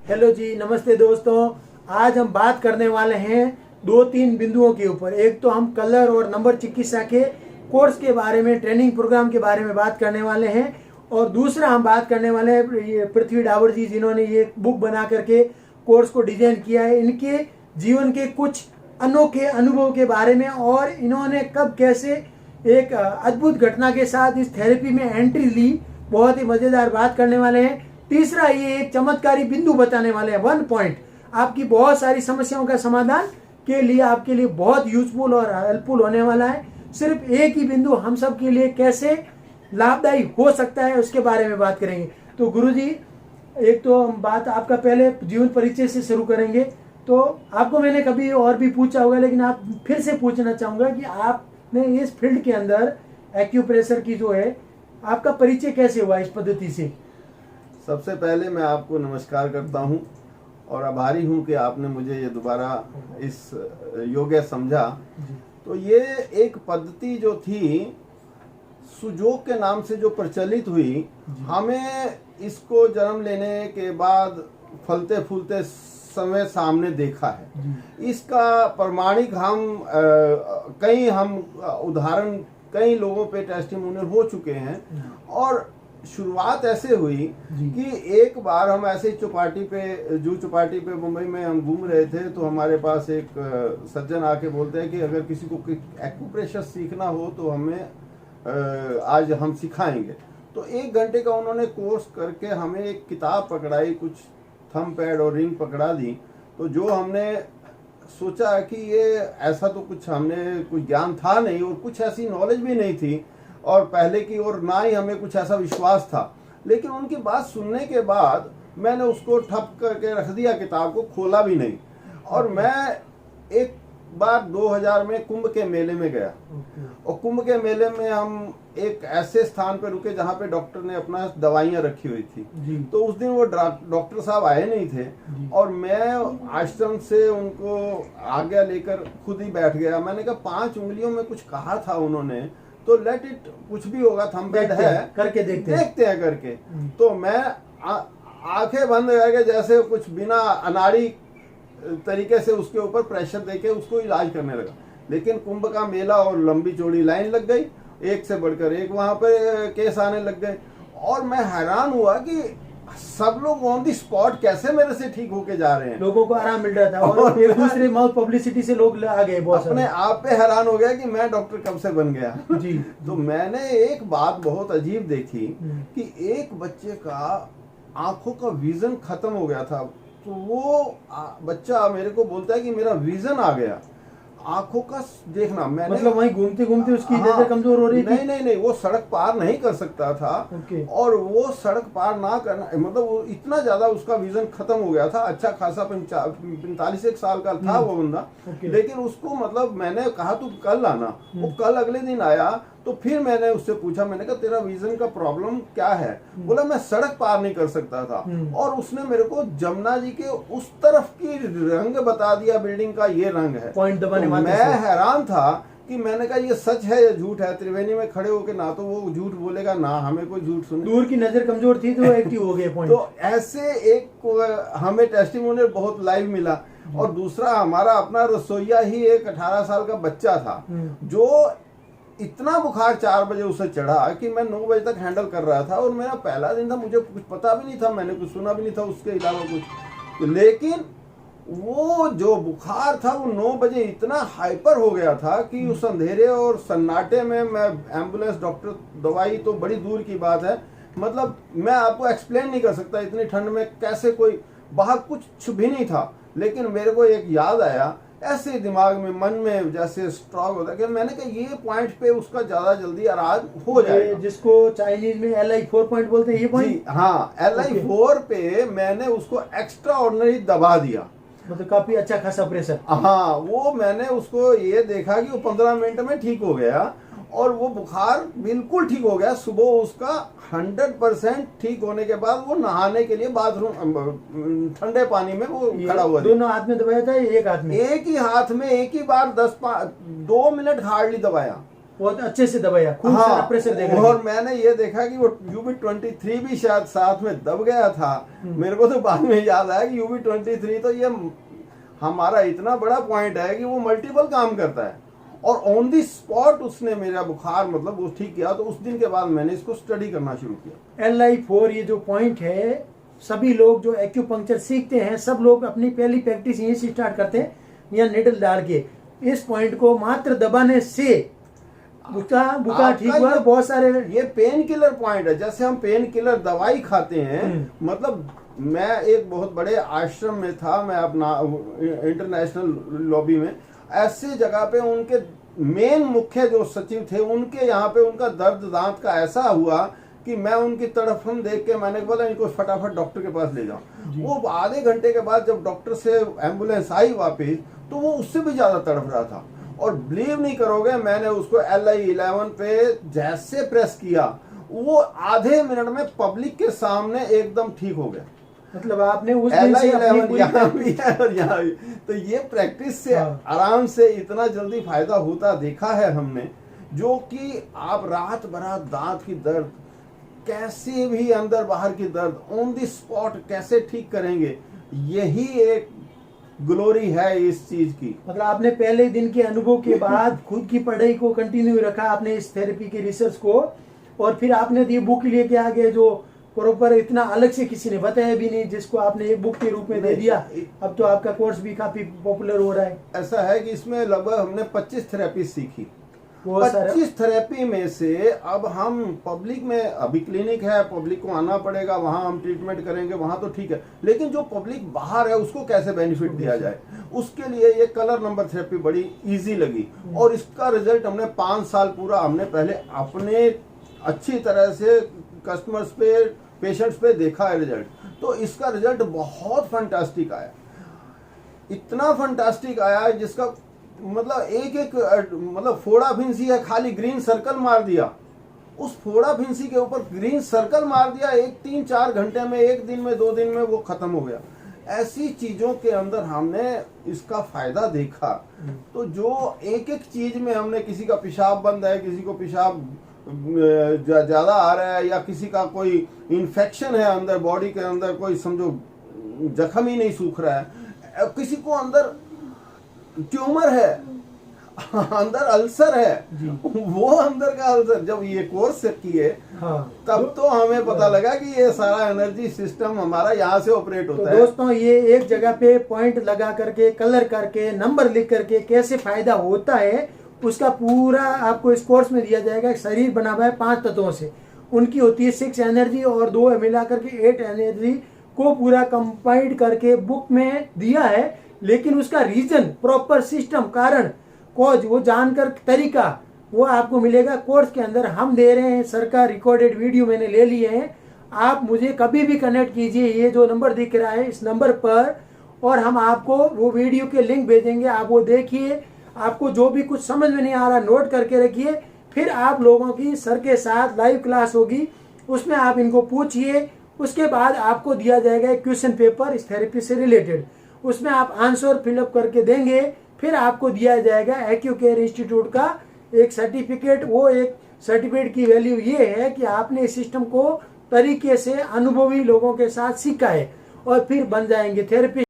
Hello जी, नमस्ते दोस्तों। आज हम बात करने वाले हैं 2-3 बिंदुओं के ऊपर। एक तो हम कलर और नंबर चिकित्सा के कोर्स के बारे में, ट्रेनिंग प्रोग्राम के बारे में बात करने वाले हैं, और दूसरा हम बात करने वाले हैं ये पृथ्वी डाबर जी, जिन्होंने ये बुक बना करके कोर्स को डिजाइन किया है, इनके जीवन के कुछ अनोखे अनुभव के बारे में, और इन्होंने कब कैसे एक अद्भुत घटना के साथ इस थेरेपी में एंट्री ली। बहुत ही मजेदार बात करने वाले हैं। तीसरा, ये एक चमत्कारी बिंदु बताने वाले हैं, 1 पॉइंट आपकी बहुत सारी समस्याओं का समाधान के लिए, आपके लिए बहुत यूजफुल और हेल्पफुल होने वाला है। सिर्फ एक ही बिंदु हम सब के लिए कैसे लाभदायी हो सकता है उसके बारे में बात करेंगे। तो गुरुजी, एक तो हम बात आपका पहले जीवन परिचय से शुरू करेंगे। तो आपको मैंने कभी और भी पूछा होगा, लेकिन आप फिर से पूछना चाहूंगा कि आपने इस फील्ड के अंदर एक्यूप्रेशर की जो है, आपका परिचय कैसे हुआ इस पद्धति से? सबसे पहले मैं आपको नमस्कार करता हूं और आभारी हूं कि आपने मुझे ये दोबारा इस योग्य समझा। तो ये एक पद्धति जो थी, सुजोग के नाम से जो प्रचलित हुई, हमें इसको जन्म लेने के बाद फलते फूलते समय सामने देखा है। इसका प्रमाणिक हम उदाहरण कई लोगों पे टेस्टिमोनियल हो चुके हैं। और शुरुआत ऐसे हुई कि एक बार हम ऐसे चौपाटी पे, जू चौपाटी पे मुंबई में हम घूम रहे थे, तो हमारे पास एक सज्जन आके बोलते हैं कि अगर किसी को एक्यूप्रेशर सीखना हो तो हमें आज हम सिखाएंगे। तो 1 घंटे का उन्होंने कोर्स करके हमें एक किताब पकड़ाई, कुछ थंब पैड और रिंग पकड़ा दी। तो जो हमने सोचा कि ये ऐसा तो कुछ हमने कुछ ज्ञान था नहीं और कुछ ऐसी नॉलेज भी नहीं थी और पहले की, और ना ही हमें कुछ ऐसा विश्वास था। लेकिन उनकी बात सुनने के बाद मैंने उसको ठप करके रख दिया, किताब को खोला भी नहीं। और मैं एक बार 2000 में कुंभ के मेले में गया, और कुंभ के मेले में हम एक ऐसे स्थान पर रुके जहाँ पे डॉक्टर ने अपना दवाइयाँ रखी हुई थी। तो उस दिन वो डॉक्टर साहब आए नहीं थे, और मैं आश्रम से उनको आज्ञा लेकर खुद ही बैठ गया। मैंने कहा 5 उंगलियों में कुछ कहा था उन्होंने, तो लेट इट, कुछ भी होगा, थंब पैड है, करके देखते हैं करके। तो मैं आंखें बंद करके जैसे कुछ बिना अनाड़ी तरीके से उसके ऊपर प्रेशर देके उसको इलाज करने लगा। लेकिन कुंभ का मेला और लंबी चौड़ी लाइन लग गई, एक से बढ़कर एक वहां पर केस आने लग गए। और मैं हैरान हुआ कि सब लोग ऑन दी स्पॉट कैसे मेरे से ठीक होके जा रहे हैं। लोगों को आराम मिल रहा था, और एक दूसरे माउथ पब्लिसिटी से लोग आ गए। बहुत अपने आप पे हैरान हो गया कि मैं डॉक्टर कब से बन गया। जी। तो मैंने एक बात बहुत अजीब देखी कि एक बच्चे का आंखों का विजन खत्म हो गया था। तो वो बच्चा मेरे को बोलता है कि मेरा विजन आ गया, आंखों का देखना। मैंने मतलब वहीं घूमते घूमते उसकी नजर कमजोर हो रही थी? नहीं, वो सड़क पार नहीं कर सकता था। और वो सड़क पार ना करना, मतलब वो इतना ज्यादा उसका विजन खत्म हो गया था। अच्छा खासा 45 साल का था वो बंदा। लेकिन उसको, मतलब मैंने कहा तू कल आना, वो कल अगले दिन आया। तो फिर मैंने उससे पूछा, मैंने कहा तेरा विजन का प्रॉब्लम क्या है? बोला मैं सड़क पार नहीं कर सकता था। और उसने मेरे को जमुना जी के उस तरफ की रंग बता दिया, बिल्डिंग का ये रंग है। पॉइंट दबाने तो मैं हैरान था कि मैंने कहा ये सच है या झूठ है। त्रिवेणी में खड़े होके ना तो वो झूठ बोलेगा, ना हमें कोई झूठ सुने। दूर की नजर कमजोर थी तो एक्टिव हो गए पॉइंट। तो ऐसे एक हमें टेस्टिमोनियल बहुत लाइव मिला। और दूसरा, हमारा अपना रसोईया ही एक 18 साल का बच्चा था, जो इतना बुखार 4 बजे उसे चढ़ा कि मैं 9 बजे तक हैंडल कर रहा था। और मेरा पहला दिन था, मुझे कुछ पता भी नहीं था, मैंने कुछ सुना भी नहीं था उसके अलावा कुछ। लेकिन वो जो बुखार था वो 9 बजे इतना हाइपर हो गया था कि उस अंधेरे और सन्नाटे में मैं एम्बुलेंस, डॉक्टर, दवाई तो बड़ी दूर की बात है। मतलब मैं आपको एक्सप्लेन नहीं कर सकता इतनी ठंड में कैसे, कोई बाहर कुछ भी नहीं था। लेकिन मेरे को एक याद आया, ऐसे दिमाग में, मन में जैसे स्ट्रॉक होता है कि मैंने कहा ये पॉइंट पे उसका ज्यादा जल्दी आराम हो जाएगा, जिसको चाइनीज में LI4 पॉइंट बोलते हैं। ये पॉइंट, हाँ, LI4 पे मैंने उसको एक्स्ट्रा ऑर्डिनरी दबा दिया। मतलब काफी अच्छा खासा प्रेशर। हाँ, वो मैंने उसको ये देखा कि वो 15 मिनट में ठीक हो गया। और वो बुखार बिल्कुल ठीक हो गया। सुबह उसका 100% ठीक होने के बाद वो नहाने के लिए बाथरूम, ठंडे पानी में वो खड़ा हुआ। दोनों हाथ में दबाया था, एक हाथ में? एक ही हाथ में, एक ही बार 2 मिनट हार्डली दबाया। बहुत अच्छे से दबाया, खूब हाँ, सारा प्रेशर देगा। और मैंने ये देखा कि वो UB23 भी शायद साथ में दब गया था। मेरे को तो बाद में याद आया कि UB23 तो ये हमारा इतना बड़ा पॉइंट है कि वो मल्टीपल काम करता है, और ऑन दी स्पॉट उसने मेरा बुखार मतलब वो ठीक किया। तो उस दिन के बाद मैंने इसको स्टडी करना शुरू किया। LI4 ये जो पॉइंट है, सभी लोग जो एक्यूपंक्चर सीखते हैं सब लोग अपनी पहली प्रैक्टिस यहीं से स्टार्ट करते हैं, या निडल डाल के इस पॉइंट को मात्र दबाने से बुखार ठीक हुआ। बहुत सारे ये पेन किलर पॉइंट है। जैसे हम पेन किलर दवाई खाते हैं, मतलब मैं एक बहुत बड़े आश्रम में था, मैं अपना इंटरनेशनल लॉबी में, ऐसे जगह पे उनके मेन मुख्य जो सचिव थे, उनके यहाँ पे उनका दर्द दांत का ऐसा हुआ कि मैं उनकी तड़फन देख के मैंने बोला इनको फटाफट डॉक्टर के पास ले जाओ। वो आधे घंटे के बाद जब डॉक्टर से एम्बुलेंस आई वापस, तो वो उससे भी ज्यादा तड़फ रहा था। और बिलीव नहीं करोगे, मैंने उसको LI11 पे जैसे प्रेस किया, वो आधे मिनट में पब्लिक के सामने एकदम ठीक हो गया। मतलब आपने उस दिन से LI11 यहाँ भी है और यहाँ भी। तो ये प्रैक्टिस से आराम से इतना जल्दी फायदा होता देखा है हमने, जो कि आप रात बरात दांत की दर्द, कैसे भी अंदर बाहर की दर्द ऑन दी स्पॉट कैसे ठीक करेंगे, यही एक ग्लोरी है इस चीज की। मतलब आपने पहले दिन के अनुभव के बाद खुद की पढ़ाई को कंटिन्यू रखा, आपने इस थेरेपी की रिसर्च को, और फिर आपने ये बुक लेके आ गए जो प्रॉपर इतना अलग से किसी ने बताया भी नहीं, जिसको आपने एक बुक के रूप में दे दिया। अब तो आपका कोर्स भी काफी पॉपुलर हो रहा है। ऐसा है कि इसमें लगभग हमने 25 थेरेपी सीखी। 25 थेरेपी में से अब हम पब्लिक में, अभी क्लिनिक है, पब्लिक को आना पड़ेगा, वहां हम ट्रीटमेंट करेंगे, वहां तो ठीक है, लेकिन जो पब्लिक बाहर है उसको कैसे बेनिफिट दिया जाए, उसके लिए ये कलर नंबर थेरेपी बड़ी इजी लगी। और इसका रिजल्ट हमने 5 साल पूरा हमने पहले अपने अच्छी तरह से कस्टमर्स पे, पेशेंट्स पे देखा है रिजल्ट। तो इसका रिजल्ट बहुत फंटास्टिक आया, इतना फंटास्टिक आया जिसका मतलब एक मतलब फोड़ा फिंसी है, खाली ग्रीन सर्कल मार दिया, उस फोड़ा फिंसी के ऊपर ग्रीन सर्कल मार दिया, 3-4 घंटे में, 1 दिन में, 2 दिन में वो खत्म हो गया। ऐसी चीजों के अंदर हमने इसका फायदा देखा। तो जो एक चीज में हमने, किसी का पेशाब बंद है, किसी को पेशाब ज्यादा आ रहा है, या किसी का कोई इन्फेक्शन है अंदर बॉडी के अंदर, कोई समझो जख्म ही नहीं सूख रहा है, किसी को अंदर ट्यूमर है, अंदर अल्सर है, वो अंदर का अल्सर, जब ये कोर्स किए तब तो हमें पता लगा कि ये सारा एनर्जी सिस्टम हमारा यहाँ से ऑपरेट होता है। दोस्तों, ये एक जगह पे पॉइंट लगा करके, कलर करके, नंबर लिख करके कैसे फायदा होता है, उसका पूरा आपको इस कोर्स में दिया जाएगा। शरीर बना हुआ है 5 तत्वों से, उनकी होती है 6 एनर्जी, और 2 मिला करके 8 एनर्जी को पूरा कंपाइंड करके बुक में दिया है। लेकिन उसका रीजन, प्रॉपर सिस्टम, कारण, कॉज, वो जानकर तरीका वो आपको मिलेगा कोर्स के अंदर। हम दे रहे हैं सर का रिकॉर्डेड वीडियो, मैंने ले लिए हैं। आप मुझे कभी भी कनेक्ट कीजिए, ये जो नंबर दिख रहा है इस नंबर पर, और हम आपको वो वीडियो के लिंक भेजेंगे। आप वो देखिए, आपको जो भी कुछ समझ में नहीं आ रहा नोट करके रखिए, फिर आप लोगों की सर के साथ लाइव क्लास होगी, उसमें आप इनको पूछिए। उसके बाद आपको दिया जाएगा एक क्वेश्चन पेपर इस थेरेपी से रिलेटेड, उसमें आप आंसर फिलअप करके देंगे। फिर आपको दिया जाएगा एक्यूकेयर इंस्टीट्यूट का एक सर्टिफिकेट। वो एक सर्टिफिकेट की वैल्यू ये है कि आपने इस सिस्टम को तरीके से अनुभवी लोगों के साथ सीखा है, और फिर बन जाएंगे थेरेपी।